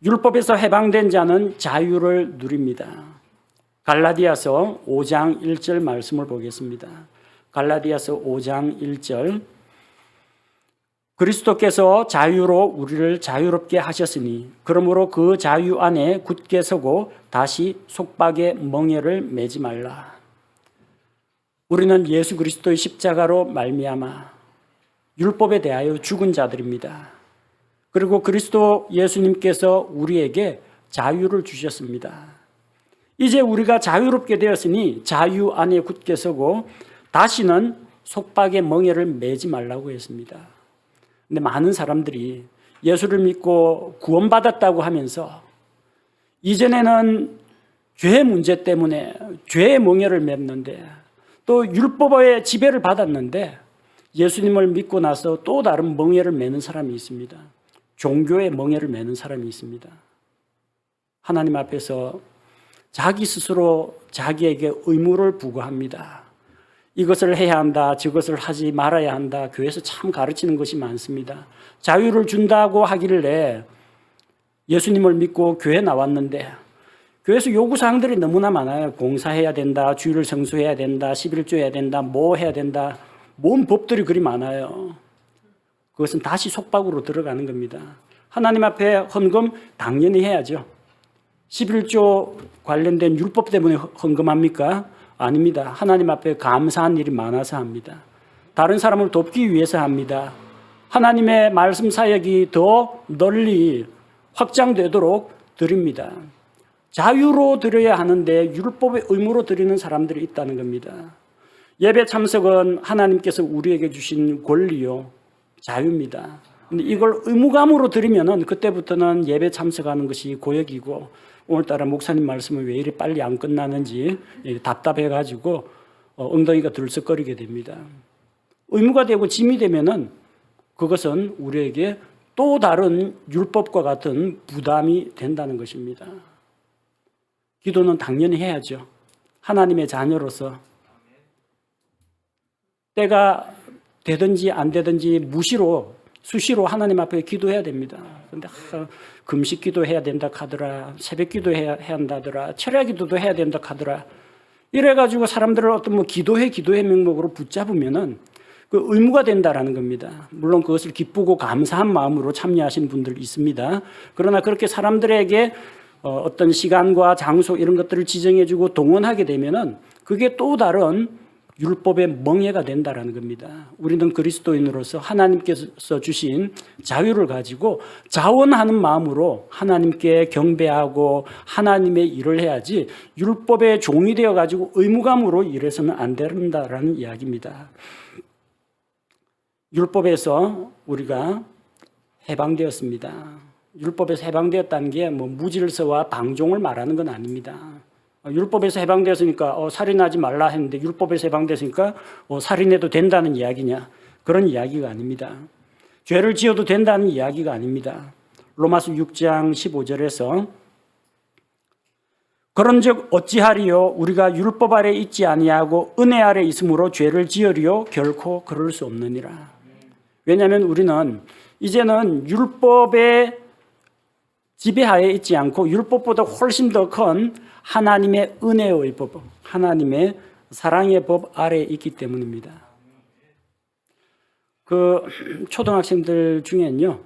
율법에서 해방된 자는 자유를 누립니다. 갈라디아서 5장 1절 말씀을 보겠습니다. 갈라디아서 5장 1절. 그리스도께서 자유로 우리를 자유롭게 하셨으니 그러므로 그 자유 안에 굳게 서고 다시 속박의 멍에를 매지 말라. 우리는 예수 그리스도의 십자가로 말미암아 율법에 대하여 죽은 자들입니다. 그리고 그리스도 예수님께서 우리에게 자유를 주셨습니다. 이제 우리가 자유롭게 되었으니 자유 안에 굳게 서고 다시는 속박의 멍에를 매지 말라고 했습니다. 근데 많은 사람들이 예수를 믿고 구원받았다고 하면서 이전에는 죄 문제 때문에 죄의 멍에를 맸는데 또 율법의 지배를 받았는데 예수님을 믿고 나서 또 다른 멍에를 매는 사람이 있습니다. 종교의 멍에를 매는 사람이 있습니다. 하나님 앞에서 자기 스스로 자기에게 의무를 부과합니다. 이것을 해야 한다, 저것을 하지 말아야 한다. 교회에서 참 가르치는 것이 많습니다. 자유를 준다고 하길래 예수님을 믿고 교회 나왔는데 교회에서 요구사항들이 너무나 많아요. 봉사해야 된다, 주일을 성수해야 된다, 11조 해야 된다, 뭐 해야 된다. 뭔 법들이 그리 많아요. 그것은 다시 속박으로 들어가는 겁니다. 하나님 앞에 헌금 당연히 해야죠. 11조 관련된 율법 때문에 헌금합니까? 아닙니다. 하나님 앞에 감사한 일이 많아서 합니다. 다른 사람을 돕기 위해서 합니다. 하나님의 말씀 사역이 더 널리 확장되도록 드립니다. 자유로 드려야 하는데 율법의 의무로 드리는 사람들이 있다는 겁니다. 예배 참석은 하나님께서 우리에게 주신 권리요, 자유입니다. 근데 이걸 의무감으로 드리면은 그때부터는 예배 참석하는 것이 고역이고, 오늘따라 목사님 말씀은 왜 이리 빨리 안 끝나는지 답답해가지고 엉덩이가 들썩거리게 됩니다. 의무가 되고 짐이 되면은 그것은 우리에게 또 다른 율법과 같은 부담이 된다는 것입니다. 기도는 당연히 해야죠. 하나님의 자녀로서 때가 되든지 안 되든지 무시로 수시로 하나님 앞에 기도해야 됩니다. 그런데 금식 기도해야 된다 하더라, 새벽 기도해야 한다더라, 철야 기도도 해야 된다 하더라. 이래가지고 사람들을 어떤 기도해 명목으로 붙잡으면은 그 의무가 된다라는 겁니다. 물론 그것을 기쁘고 감사한 마음으로 참여하시는 분들 있습니다. 그러나 그렇게 사람들에게 어떤 시간과 장소 이런 것들을 지정해주고 동원하게 되면은 그게 또 다른 율법의 멍에가 된다라는 겁니다. 우리는 그리스도인으로서 하나님께서 주신 자유를 가지고 자원하는 마음으로 하나님께 경배하고 하나님의 일을 해야지 율법의 종이 되어 가지고 의무감으로 일해서는 안 된다라는 이야기입니다. 율법에서 우리가 해방되었습니다. 율법에서 해방되었다는 게 무질서와 방종을 말하는 건 아닙니다. 율법에서 해방되었으니까 살인하지 말라 했는데 율법에서 해방되었으니까 살인해도 된다는 이야기냐? 그런 이야기가 아닙니다. 죄를 지어도 된다는 이야기가 아닙니다. 로마서 6장 15절에서 그런즉 어찌하리요 우리가 율법 아래 있지 아니하고 은혜 아래 있으므로 죄를 지으리요 결코 그럴 수 없느니라. 왜냐하면 우리는 이제는 율법의 지배하에 있지 않고 율법보다 훨씬 더 큰 하나님의 은혜의 법, 하나님의 사랑의 법 아래에 있기 때문입니다. 그 초등학생들 중에는요,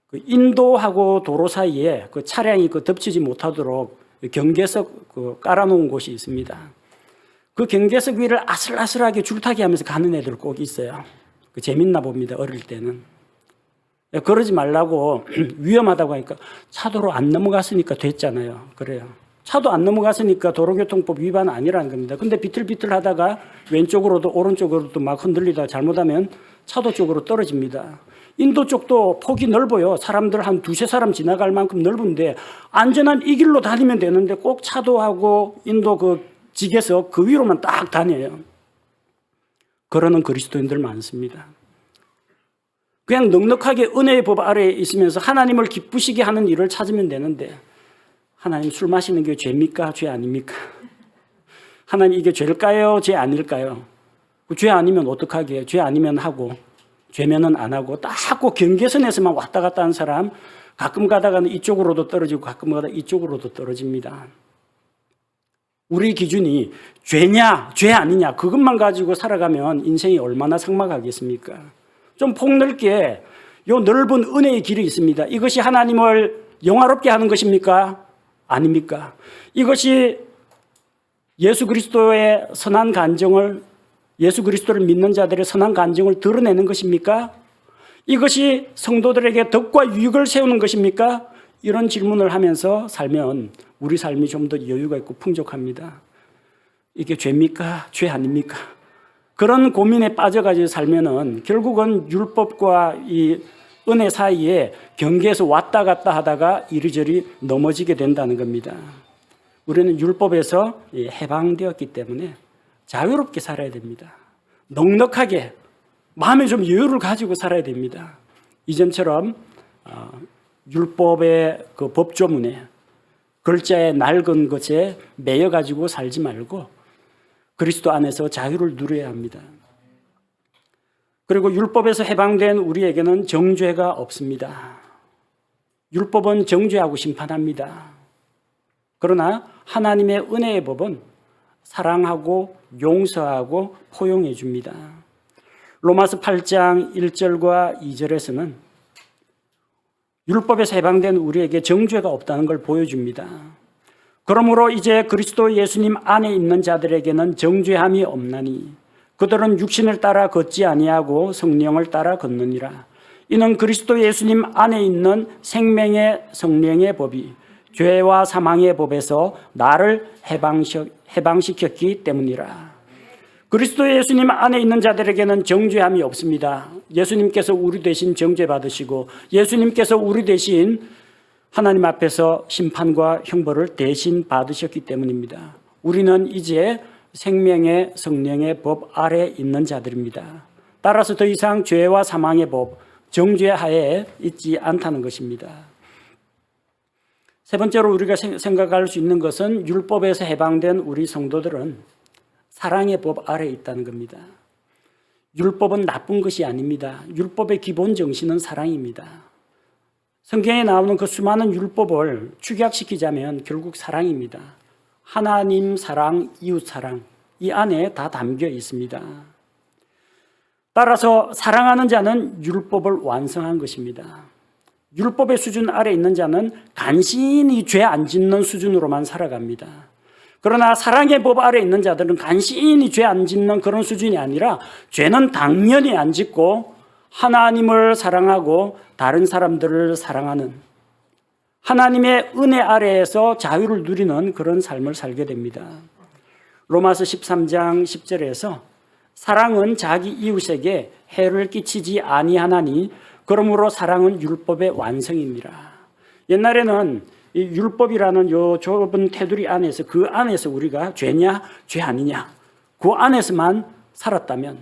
그 인도하고 도로 사이에 그 차량이 그 덮치지 못하도록 경계석 깔아놓은 곳이 있습니다. 그 경계석 위를 아슬아슬하게 줄타기 하면서 가는 애들 꼭 있어요. 그 재밌나 봅니다. 어릴 때는. 그러지 말라고 위험하다고 하니까 차도로 안 넘어갔으니까 됐잖아요. 그래요. 차도 안 넘어갔으니까 도로교통법 위반 아니라는 겁니다. 근데 비틀비틀 하다가 왼쪽으로도 오른쪽으로도 막 흔들리다 잘못하면 차도 쪽으로 떨어집니다. 인도 쪽도 폭이 넓어요. 사람들 한 두세 사람 지나갈 만큼 넓은데 안전한 이 길로 다니면 되는데 꼭 차도하고 인도 그 직에서 그 위로만 딱 다녀요. 그러는 그리스도인들 많습니다. 그냥 넉넉하게 은혜의 법 아래에 있으면서 하나님을 기쁘시게 하는 일을 찾으면 되는데 하나님 술 마시는 게 죄입니까? 죄 아닙니까? 하나님 이게 죄일까요? 죄 아닐까요? 죄 아니면 어떡하게 해요? 죄 아니면 하고 죄면은 안 하고 딱 꼭 경계선에서만 왔다 갔다 하는 사람 가끔 가다가는 이쪽으로도 떨어지고 가끔 가다가 이쪽으로도 떨어집니다. 우리 기준이 죄냐 죄 아니냐 그것만 가지고 살아가면 인생이 얼마나 삭막하겠습니까? 좀 폭넓게 요 넓은 은혜의 길이 있습니다. 이것이 하나님을 영화롭게 하는 것입니까? 아닙니까? 이것이 예수 그리스도의 선한 간정을 예수 그리스도를 믿는 자들의 선한 간정을 드러내는 것입니까? 이것이 성도들에게 덕과 유익을 세우는 것입니까? 이런 질문을 하면서 살면 우리 삶이 좀 더 여유가 있고 풍족합니다. 이게 죄입니까? 죄 아닙니까? 그런 고민에 빠져가지고 살면은 결국은 율법과 이 은혜 사이에 경계에서 왔다 갔다 하다가 이리저리 넘어지게 된다는 겁니다. 우리는 율법에서 해방되었기 때문에 자유롭게 살아야 됩니다. 넉넉하게 마음에 좀 여유를 가지고 살아야 됩니다. 이전처럼 율법의 그 법조문에 글자의 낡은 것에 매여 가지고 살지 말고 그리스도 안에서 자유를 누려야 합니다. 그리고 율법에서 해방된 우리에게는 정죄가 없습니다. 율법은 정죄하고 심판합니다. 그러나 하나님의 은혜의 법은 사랑하고 용서하고 포용해 줍니다. 로마서 8장 1절과 2절에서는 율법에서 해방된 우리에게 정죄가 없다는 걸 보여줍니다. 그러므로 이제 그리스도 예수님 안에 있는 자들에게는 정죄함이 없나니 그들은 육신을 따라 걷지 아니하고 성령을 따라 걷느니라. 이는 그리스도 예수님 안에 있는 생명의 성령의 법이 죄와 사망의 법에서 나를 해방시켰기 때문이라. 그리스도 예수님 안에 있는 자들에게는 정죄함이 없습니다. 예수님께서 우리 대신 정죄 받으시고 예수님께서 우리 대신 하나님 앞에서 심판과 형벌을 대신 받으셨기 때문입니다. 우리는 이제 생명의 성령의 법 아래 있는 자들입니다. 따라서 더 이상 죄와 사망의 법, 정죄 하에 있지 않다는 것입니다. 세 번째로 우리가 생각할 수 있는 것은 율법에서 해방된 우리 성도들은 사랑의 법 아래 있다는 겁니다. 율법은 나쁜 것이 아닙니다. 율법의 기본 정신은 사랑입니다. 성경에 나오는 그 수많은 율법을 축약시키자면 결국 사랑입니다. 하나님 사랑, 이웃 사랑, 이 안에 다 담겨 있습니다. 따라서 사랑하는 자는 율법을 완성한 것입니다. 율법의 수준 아래 있는 자는 간신히 죄 안 짓는 수준으로만 살아갑니다. 그러나 사랑의 법 아래 있는 자들은 간신히 죄 안 짓는 그런 수준이 아니라 죄는 당연히 안 짓고 하나님을 사랑하고 다른 사람들을 사랑하는 하나님의 은혜 아래에서 자유를 누리는 그런 삶을 살게 됩니다. 로마서 13장 10절에서 사랑은 자기 이웃에게 해를 끼치지 아니하나니 그러므로 사랑은 율법의 완성입니다. 옛날에는 이 율법이라는 요 좁은 테두리 안에서 그 안에서 우리가 죄냐 죄 아니냐 그 안에서만 살았다면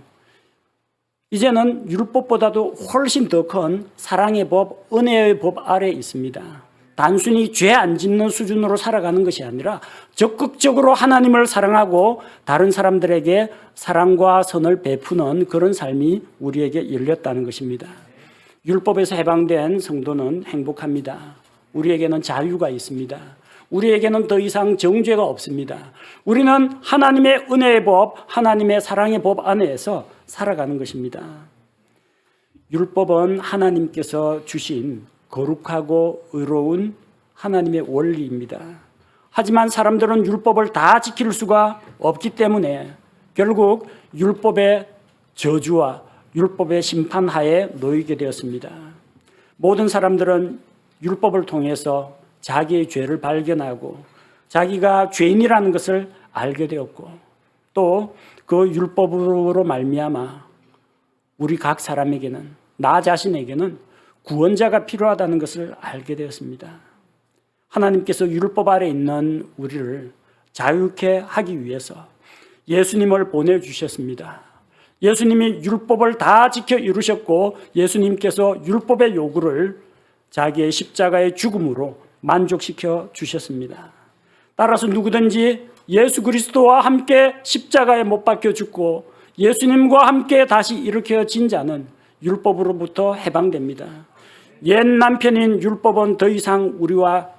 이제는 율법보다도 훨씬 더 큰 사랑의 법, 은혜의 법 아래에 있습니다. 단순히 죄 안 짓는 수준으로 살아가는 것이 아니라 적극적으로 하나님을 사랑하고 다른 사람들에게 사랑과 선을 베푸는 그런 삶이 우리에게 열렸다는 것입니다. 율법에서 해방된 성도는 행복합니다. 우리에게는 자유가 있습니다. 우리에게는 더 이상 정죄가 없습니다. 우리는 하나님의 은혜의 법, 하나님의 사랑의 법 안에서 살아가는 것입니다. 율법은 하나님께서 주신 거룩하고 의로운 하나님의 원리입니다. 하지만 사람들은 율법을 다 지킬 수가 없기 때문에 결국 율법의 저주와 율법의 심판하에 놓이게 되었습니다. 모든 사람들은 율법을 통해서 자기의 죄를 발견하고 자기가 죄인이라는 것을 알게 되었고 또 그 율법으로 말미암아 우리 각 사람에게는 나 자신에게는 구원자가 필요하다는 것을 알게 되었습니다. 하나님께서 율법 아래 있는 우리를 자유케 하기 위해서 예수님을 보내주셨습니다. 예수님이 율법을 다 지켜 이루셨고 예수님께서 율법의 요구를 자기의 십자가의 죽음으로 만족시켜 주셨습니다. 따라서 누구든지 예수 그리스도와 함께 십자가에 못 박혀 죽고 예수님과 함께 다시 일으켜진 자는 율법으로부터 해방됩니다. 옛 남편인 율법은 더 이상 우리와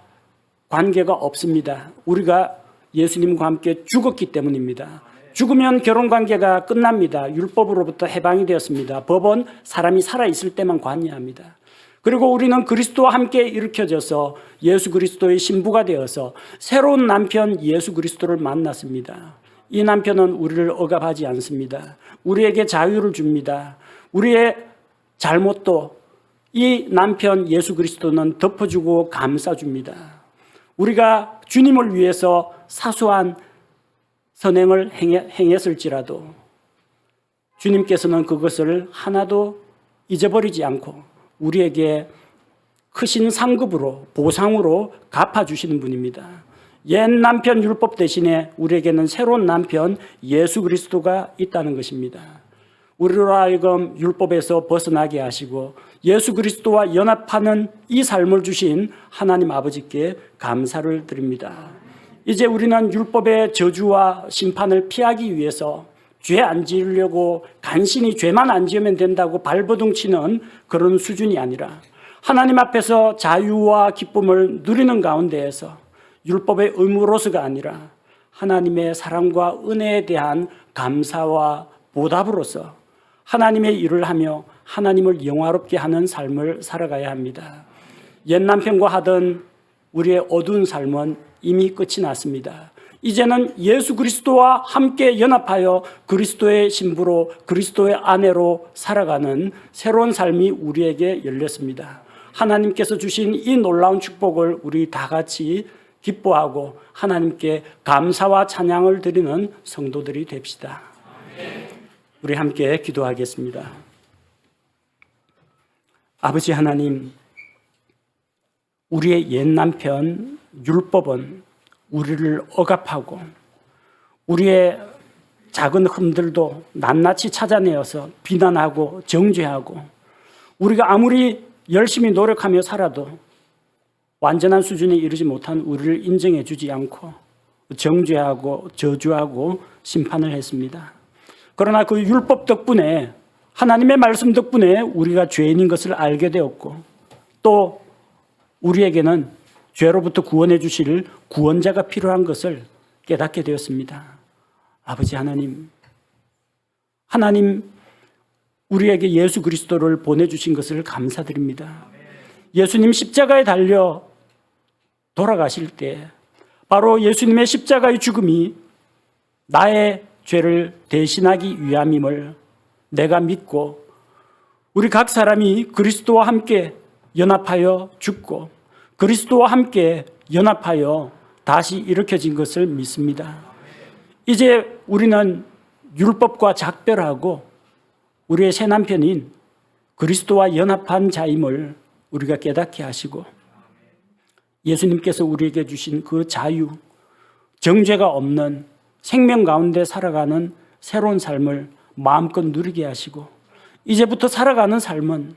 관계가 없습니다. 우리가 예수님과 함께 죽었기 때문입니다. 죽으면 결혼관계가 끝납니다. 율법으로부터 해방이 되었습니다. 법은 사람이 살아있을 때만 관여합니다. 그리고 우리는 그리스도와 함께 일으켜져서 예수 그리스도의 신부가 되어서 새로운 남편 예수 그리스도를 만났습니다. 이 남편은 우리를 억압하지 않습니다. 우리에게 자유를 줍니다. 우리의 잘못도 이 남편 예수 그리스도는 덮어주고 감싸줍니다. 우리가 주님을 위해서 사소한 선행을 행했을지라도 주님께서는 그것을 하나도 잊어버리지 않고 우리에게 크신 상급으로 보상으로 갚아주시는 분입니다. 옛 남편 율법 대신에 우리에게는 새로운 남편 예수 그리스도가 있다는 것입니다. 우리로 하여금 율법에서 벗어나게 하시고 예수 그리스도와 연합하는 이 삶을 주신 하나님 아버지께 감사를 드립니다. 이제 우리는 율법의 저주와 심판을 피하기 위해서 죄 안 지으려고 간신히 죄만 안 지으면 된다고 발버둥 치는 그런 수준이 아니라 하나님 앞에서 자유와 기쁨을 누리는 가운데에서 율법의 의무로서가 아니라 하나님의 사랑과 은혜에 대한 감사와 보답으로서 하나님의 일을 하며 하나님을 영화롭게 하는 삶을 살아가야 합니다. 옛 남편과 하던 우리의 어두운 삶은 이미 끝이 났습니다. 이제는 예수 그리스도와 함께 연합하여 그리스도의 신부로 그리스도의 아내로 살아가는 새로운 삶이 우리에게 열렸습니다. 하나님께서 주신 이 놀라운 축복을 우리 다 같이 기뻐하고 하나님께 감사와 찬양을 드리는 성도들이 됩시다. 우리 함께 기도하겠습니다. 아버지 하나님, 우리의 옛 남편 율법은 우리를 억압하고 우리의 작은 흠들도 낱낱이 찾아내어서 비난하고 정죄하고 우리가 아무리 열심히 노력하며 살아도 완전한 수준에 이르지 못한 우리를 인정해 주지 않고 정죄하고 저주하고 심판을 했습니다. 그러나 그 율법 덕분에 하나님의 말씀 덕분에 우리가 죄인인 것을 알게 되었고 또 우리에게는 죄로부터 구원해 주실 구원자가 필요한 것을 깨닫게 되었습니다. 아버지 하나님, 우리에게 예수 그리스도를 보내주신 것을 감사드립니다. 예수님 십자가에 달려 돌아가실 때 바로 예수님의 십자가의 죽음이 나의 죄를 대신하기 위함임을 내가 믿고 우리 각 사람이 그리스도와 함께 연합하여 죽고 그리스도와 함께 연합하여 다시 일으켜진 것을 믿습니다. 이제 우리는 율법과 작별하고 우리의 새 남편인 그리스도와 연합한 자임을 우리가 깨닫게 하시고 예수님께서 우리에게 주신 그 자유, 정죄가 없는 생명 가운데 살아가는 새로운 삶을 마음껏 누리게 하시고 이제부터 살아가는 삶은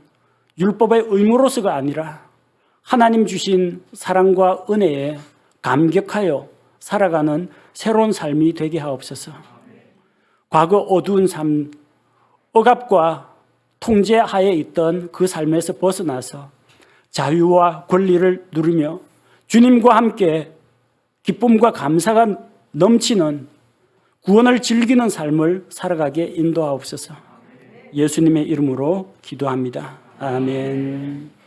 율법의 의무로서가 아니라 하나님 주신 사랑과 은혜에 감격하여 살아가는 새로운 삶이 되게 하옵소서. 과거 어두운 삶, 억압과 통제하에 있던 그 삶에서 벗어나서 자유와 권리를 누리며 주님과 함께 기쁨과 감사가 넘치는 구원을 즐기는 삶을 살아가게 인도하옵소서. 예수님의 이름으로 기도합니다. 아멘.